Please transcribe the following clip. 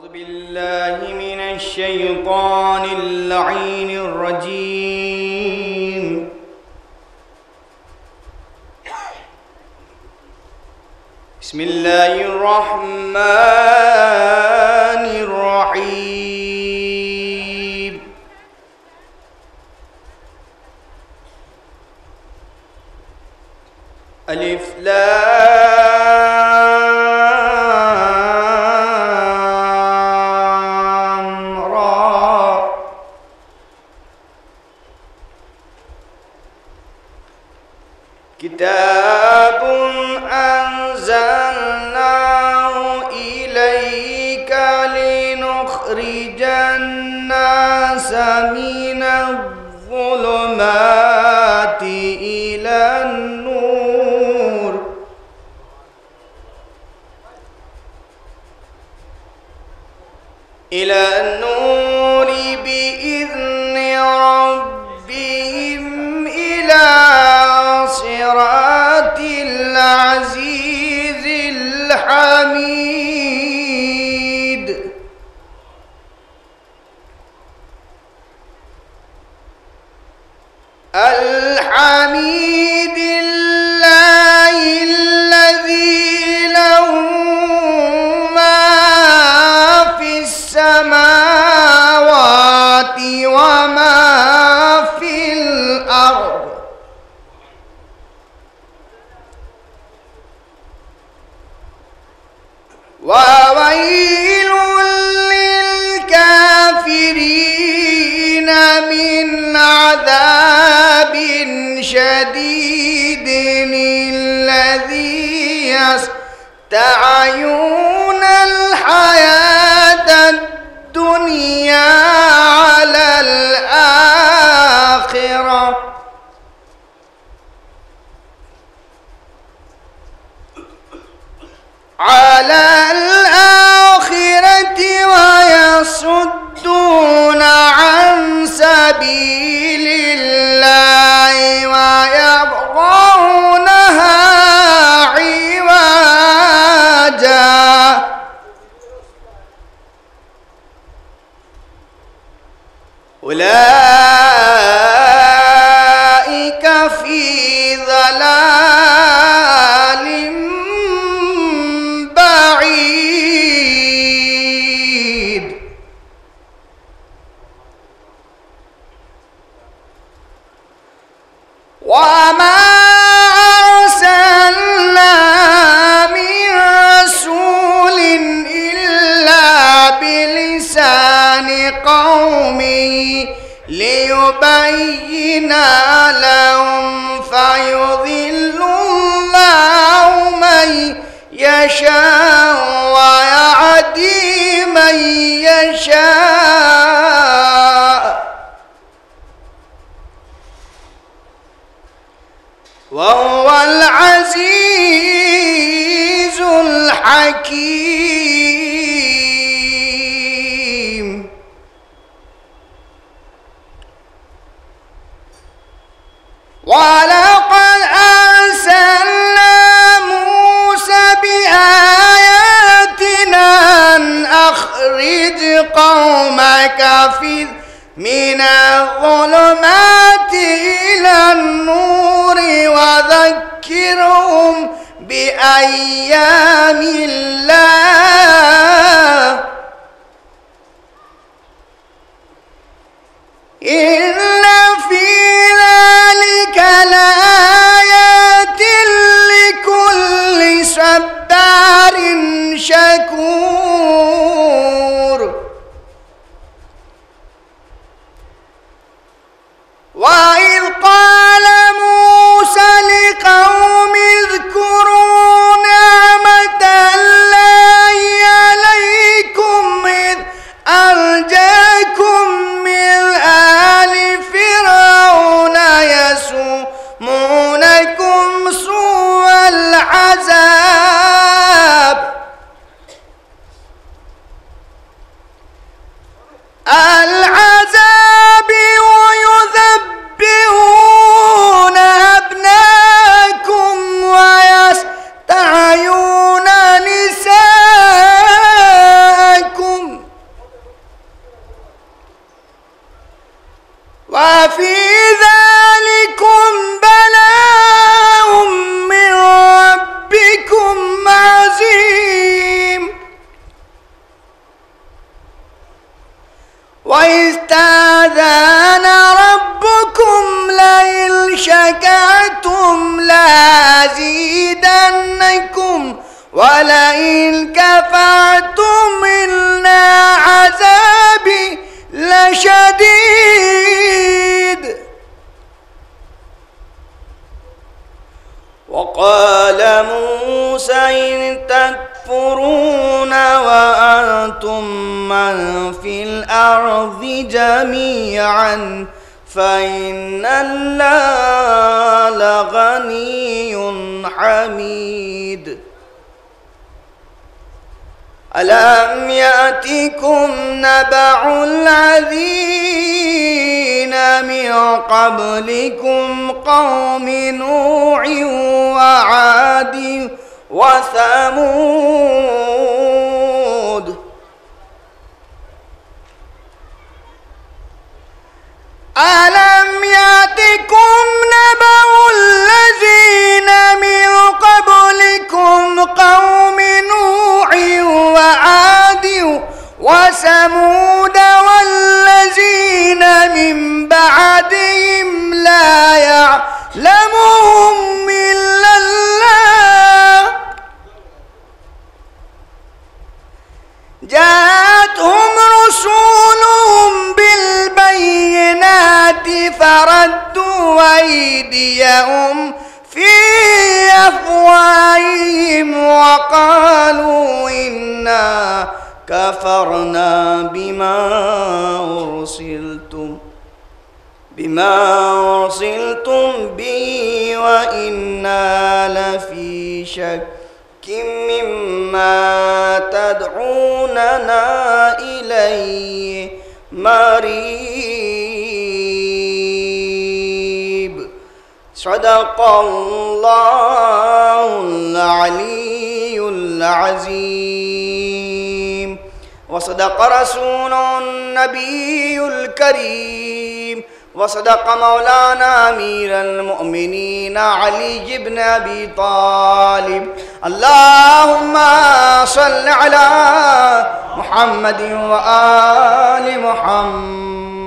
أعوذ بالله من الشيطان اللعين الرجيم. بسم الله الرحمن الرحيم. ألف لام را. كتاب أنزلناه إليك لنخرج الناس من الظلمات إلى النور بإذن ربهم إلى صراط العزيز الحميد. الحميد لله الذي له ما في السماوات وما في الأرض. وويل للكافرين من عذاب شديد الذي يستعيون الحياة الدنيا على الآخرة ويصدون عن سبيل الله ويبغونها عوجا. أولئك في ضلال بعيد. وما أرسلنا من رسول إلا بلسان قومه ليبين لهم فيضل الله من يشاء ويهدي من يشاء وهو العزيز الحكيم. ولقد أرسلنا موسى بآياتنا أن أخرج قومك من الظلمات إلى النور وذكرهم بأيام الله إن في ذلك لآيات لكل صبار شكور. وإذ قال موسى لقومه اذكروا نعمة الله عليكم إذ أنجاكم من آل فرعون وإذ تأذن ربكم لئن شكرتم لأزيدنكم ولئن كفرتم إن عذابي لشديد. وقال موسى إن تكفرون وأنتم من في الأرض جميعا فإن الله لغني حميد. ألم يأتكم نبأ الذين من قبلكم قوم نوح وعاد وثمود ألم يأتكم نبأ الذين من قبلكم قوم نوح وعاد وثمود والذين من بعدهم لا يعلمهم إلا الله جاءتهم رسولهم بالبينات فردوا أيديهم في أفواههم وقالوا إنا كفرنا بما أرسلتم به وإنا لفي شك مما تدعوننا إليه مريب. صدق الله العلي العظيم وصدق رسوله النبي الكريم وصدق مولانا أمير المؤمنين علي بن أبي طالب. اللهم صل على محمد وآل محمد.